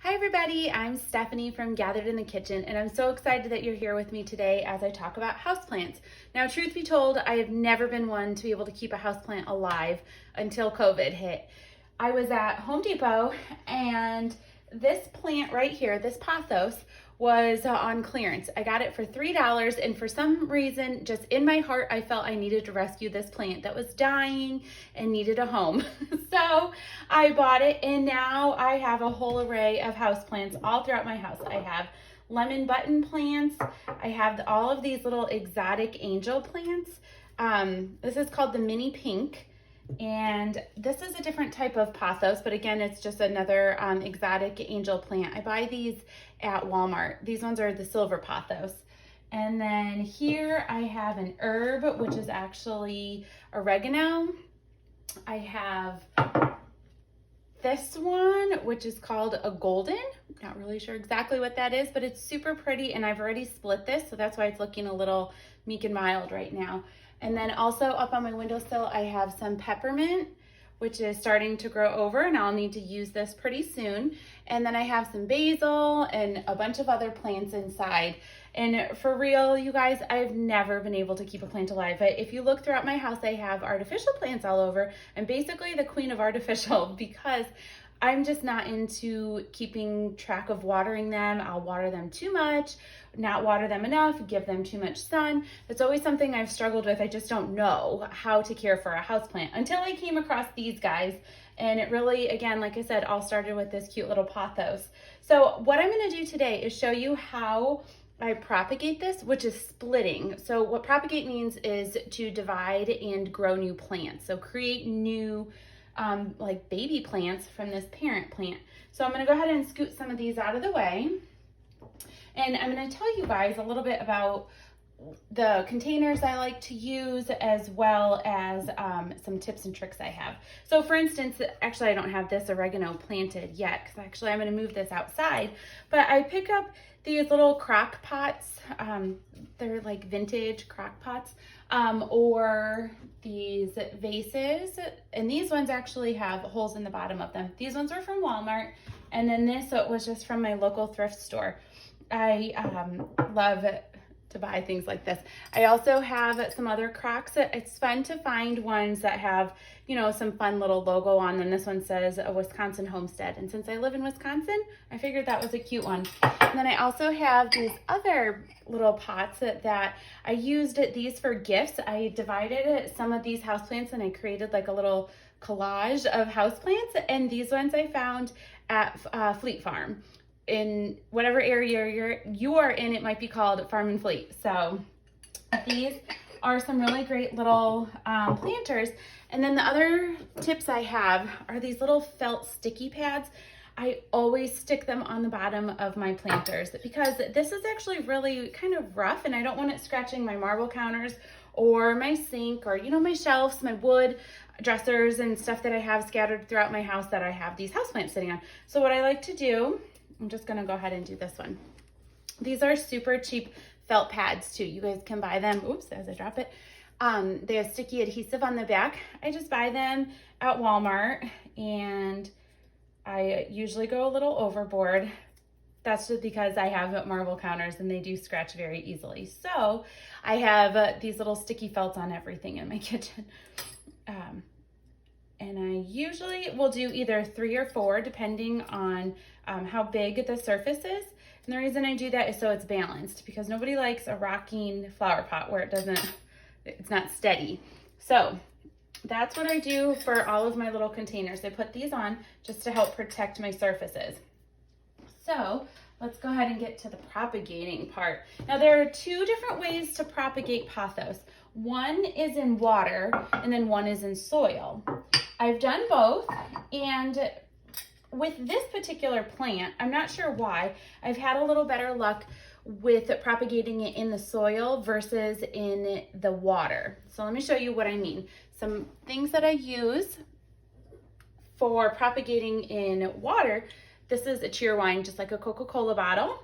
Hi everybody, I'm Stephanie from Gathered in the Kitchen, and I'm so excited that you're here with me today as I talk about houseplants. Now, truth be told, I have never been one to be able to keep a houseplant alive until COVID hit. I was at Home Depot and this plant right here, this Pothos, was on clearance. I got it for $3, and for some reason, just in my heart, I felt I needed to rescue this plant that was dying and needed a home. So I bought it, and now I have a whole array of houseplants all throughout my house. I have lemon button plants. I have all of these little exotic angel plants. This is called the mini pink. And this is a different type of pothos, but again, it's just another exotic angel plant. I buy these at Walmart. These ones are the silver pothos. And then here I have an herb, which is actually oregano. I have this one, which is called a golden. Not really sure exactly what that is, but it's super pretty, and I've already split this, so that's why it's looking a little meek and mild right now. And then also up on my windowsill, I have some peppermint, which is starting to grow over, and I'll need to use this pretty soon. And then I have some basil and a bunch of other plants inside. And for real, you guys, I've never been able to keep a plant alive. But if you look throughout my house, I have artificial plants all over. I'm basically the queen of artificial because I'm just not into keeping track of watering them. I'll water them too much, not water them enough, give them too much sun. It's always something I've struggled with. I just don't know how to care for a houseplant until I came across these guys. And it really, again, like I said, all started with this cute little pothos. So what I'm gonna do today is show you how I propagate this, which is splitting. So what propagate means is to divide and grow new plants. So create new like baby plants from this parent plant. So I'm gonna go ahead and scoot some of these out of the way. And I'm gonna tell you guys a little bit about the containers I like to use, as well as some tips and tricks I have. So for instance, actually I don't have this oregano planted yet, because actually I'm gonna move this outside, but I pick up these little crock pots. They're like vintage crock pots, or these vases, and these ones actually have holes in the bottom of them. These ones are from Walmart, and then this was just from my local thrift store. I love to buy things like this. I also have some other crocks. It's fun to find ones that have, you know, some fun little logo on them. This one says a Wisconsin homestead, and since I live in Wisconsin, I figured that was a cute one. And then I also have these other little pots that I used these for gifts. I divided some of these houseplants and I created like a little collage of houseplants, and these ones I found at Fleet Farm. In whatever area you are in, it might be called Farm and Fleet. So these are some really great little planters. And then the other tips I have are these little felt sticky pads. I always stick them on the bottom of my planters because this is actually really kind of rough, and I don't want it scratching my marble counters or my sink, or, you know, my shelves, my wood dressers and stuff that I have scattered throughout my house that I have these houseplants sitting on. So what I like to do, I'm just gonna go ahead and do this one. These are super cheap felt pads too. You guys can buy them, oops, as I drop it. They have sticky adhesive on the back. I just buy them at Walmart, and I usually go a little overboard. That's just because I have marble counters and they do scratch very easily. So I have these little sticky felts on everything in my kitchen. And I usually will do either 3 or 4 depending on how big the surface is. And the reason I do that is so it's balanced, because nobody likes a rocking flower pot where it's not steady. So that's what I do for all of my little containers. I put these on just to help protect my surfaces. So let's go ahead and get to the propagating part. Now there are 2 different ways to propagate pothos. One is in water and then one is in soil. I've done both, and with this particular plant, I'm not sure why, I've had a little better luck with propagating it in the soil versus in the water. So let me show you what I mean. Some things that I use for propagating in water. This is a cheer wine, just like a Coca-Cola bottle,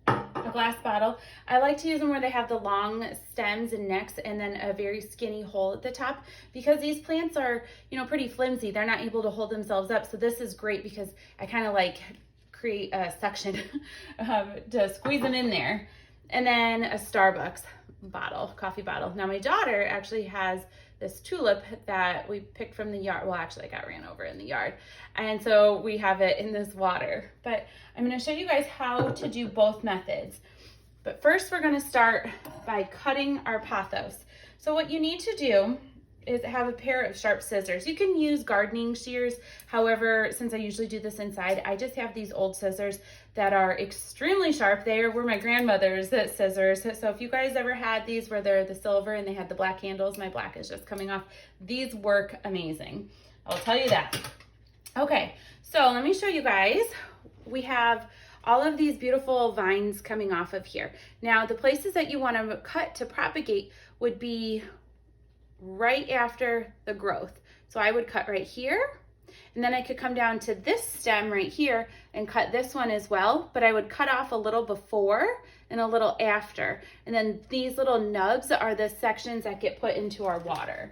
a glass bottle. I like to use them where they have the long stems and necks and then a very skinny hole at the top, because these plants are, you know, pretty flimsy. They're not able to hold themselves up. So this is great because I kind of like create a suction to squeeze them in there. And then a Starbucks bottle, coffee bottle. Now my daughter actually has this tulip that we picked from the yard. Well, actually I got ran over in the yard. And so we have it in this water. But I'm gonna show you guys how to do both methods. But first we're gonna start by cutting our pothos. So what you need to do is have a pair of sharp scissors. You can use gardening shears. However, since I usually do this inside, I just have these old scissors that are extremely sharp. They were my grandmother's scissors. So if you guys ever had these where they're the silver and they had the black handles, my black is just coming off. These work amazing. I'll tell you that. Okay, so let me show you guys. We have all of these beautiful vines coming off of here. Now, the places that you want to cut to propagate would be right after the growth. So I would cut right here, and then I could come down to this stem right here and cut this one as well, but I would cut off a little before and a little after. And then these little nubs are the sections that get put into our water.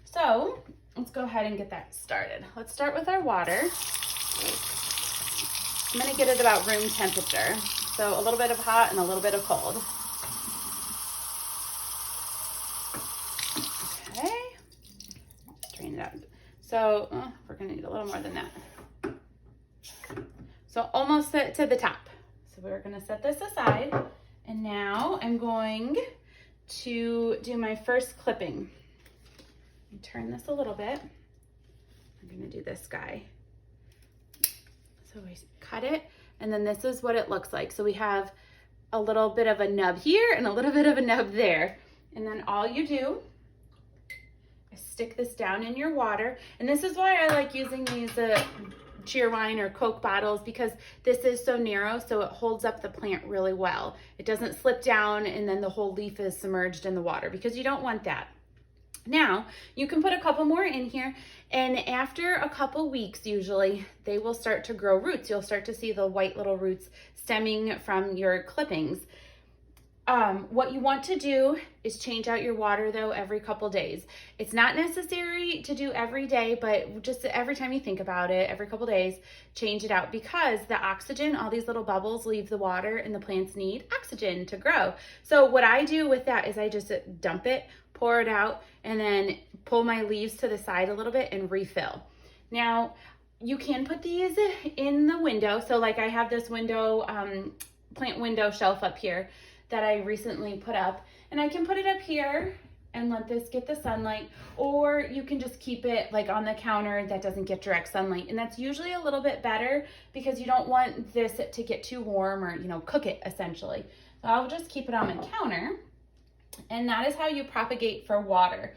So let's go ahead and get that started. Let's start with our water. I'm gonna get it about room temperature. So a little bit of hot and a little bit of cold. Strain it out. So we're gonna need a little more than that. So almost to the top. So we're gonna set this aside. And now I'm going to do my first clipping. Turn this a little bit. I'm gonna do this guy. So we cut it, and then this is what it looks like. So we have a little bit of a nub here and a little bit of a nub there. And then all you do is stick this down in your water. And this is why I like using these Cheerwine or Coke bottles, because this is so narrow, so it holds up the plant really well. It doesn't slip down and then the whole leaf is submerged in the water, because you don't want that. Now, you can put a couple more in here, and after a couple weeks, usually, they will start to grow roots. You'll start to see the white little roots stemming from your clippings. What you want to do is change out your water, though, every couple days. It's not necessary to do every day, but just every time you think about it, every couple days, change it out, because the oxygen, all these little bubbles leave the water, and the plants need oxygen to grow. So what I do with that is I just dump it, pour it out, and then pull my leaves to the side a little bit and refill. Now, you can put these in the window. So like I have this window, plant window shelf up here that I recently put up, and I can put it up here and let this get the sunlight, or you can just keep it like on the counter that doesn't get direct sunlight. And that's usually a little bit better, because you don't want this to get too warm or, cook it essentially. So I'll just keep it on my counter. And that is how you propagate for water.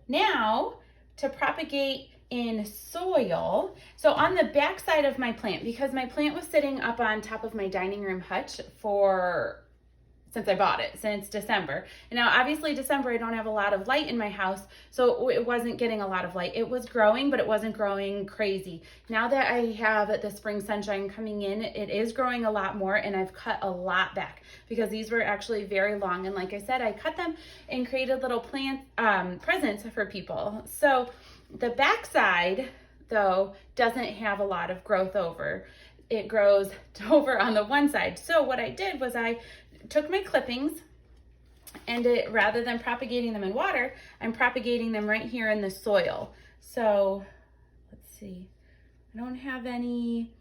Now, to propagate in soil, so on the back side of my plant, because my plant was sitting up on top of my dining room hutch since I bought it, since December. And now obviously December, I don't have a lot of light in my house, so it wasn't getting a lot of light. It was growing, but it wasn't growing crazy. Now that I have the spring sunshine coming in, it is growing a lot more, and I've cut a lot back, because these were actually very long. And like I said, I cut them and created little plant presents for people. So the back side, though, doesn't have a lot of growth over. It grows over on the one side. So what I did was I took my clippings, and rather than propagating them in water, I'm propagating them right here in the soil. So let's see, I don't have any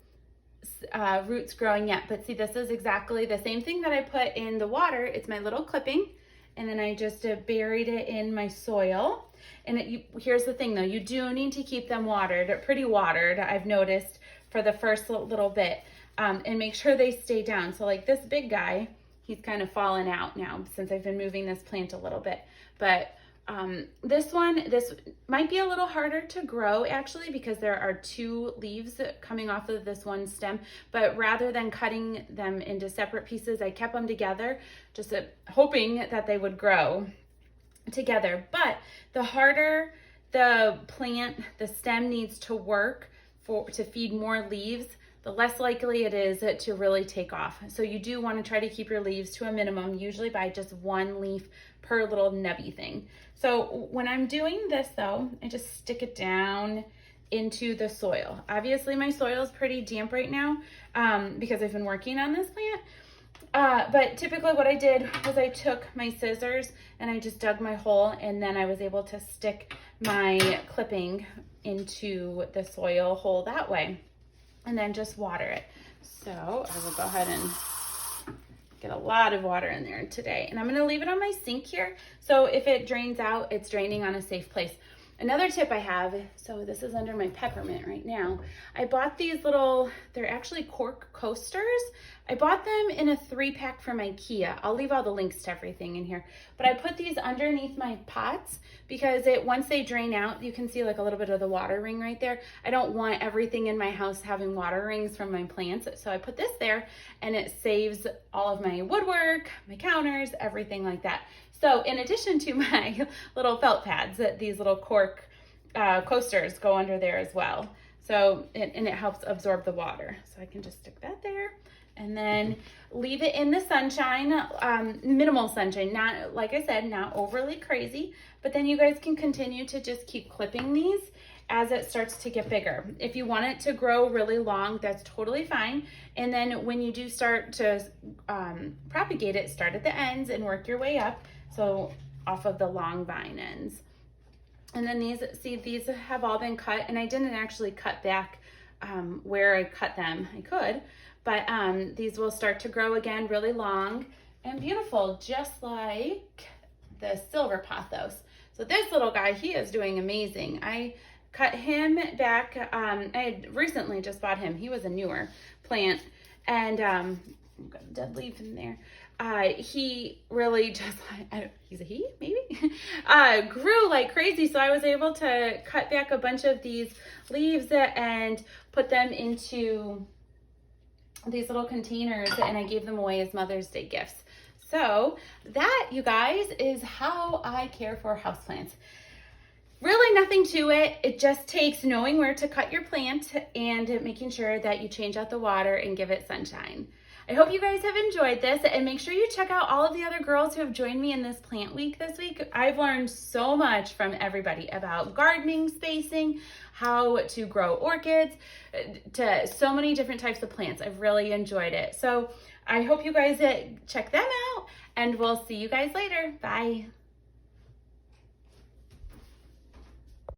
roots growing yet, but see, this is exactly the same thing that I put in the water. It's my little clipping, and then I just buried it in my soil. And here's the thing though, you do need to keep them watered, pretty watered, I've noticed, for the first little bit, and make sure they stay down. So like this big guy, he's kind of fallen out now since I've been moving this plant a little bit. But this might be a little harder to grow actually, because there are two leaves coming off of this one stem. But rather than cutting them into separate pieces, I kept them together, just hoping that they would grow together. But the harder the stem needs to work to feed more leaves, the less likely it is to really take off. So you do want to try to keep your leaves to a minimum, usually by just one leaf per little nubby thing. So when I'm doing this though, I just stick it down into the soil. Obviously my soil is pretty damp right now because I've been working on this plant. But typically what I did was I took my scissors and I just dug my hole, and then I was able to stick my clipping into the soil hole that way, and then just water it. So I will go ahead and get a lot of water in there today. And I'm gonna leave it on my sink here, so if it drains out, it's draining on a safe place. Another tip I have, so this is under my peppermint right now. I bought these little, they're actually cork coasters. I bought them in a 3-pack from IKEA. I'll leave all the links to everything in here. But I put these underneath my pots because once they drain out, you can see like a little bit of the water ring right there. I don't want everything in my house having water rings from my plants. So I put this there, and it saves all of my woodwork, my counters, everything like that. So in addition to my little felt pads, these little cork coasters go under there as well. So, and it helps absorb the water. So I can just stick that there and then leave it in the sunshine, minimal sunshine, not, like I said, not overly crazy, but then you guys can continue to just keep clipping these as it starts to get bigger. If you want it to grow really long, that's totally fine. And then when you do start to propagate it, start at the ends and work your way up. So off of the long vine ends. And then these have all been cut, and I didn't actually cut back where I cut them. I could, but these will start to grow again really long and beautiful, just like the silver pothos. So this little guy, he is doing amazing. I cut him back. I had recently just bought him. He was a newer plant, and I've got a dead leaf in there. He really just, he's a he, maybe, grew like crazy. So I was able to cut back a bunch of these leaves and put them into these little containers, and I gave them away as Mother's Day gifts. So that, you guys, is how I care for houseplants. Really nothing to it. It just takes knowing where to cut your plant and making sure that you change out the water and give it sunshine. I hope you guys have enjoyed this, and make sure you check out all of the other girls who have joined me in this plant week this week. I've learned so much from everybody about gardening, spacing, how to grow orchids, to so many different types of plants. I've really enjoyed it. So I hope you guys check them out, and we'll see you guys later. Bye.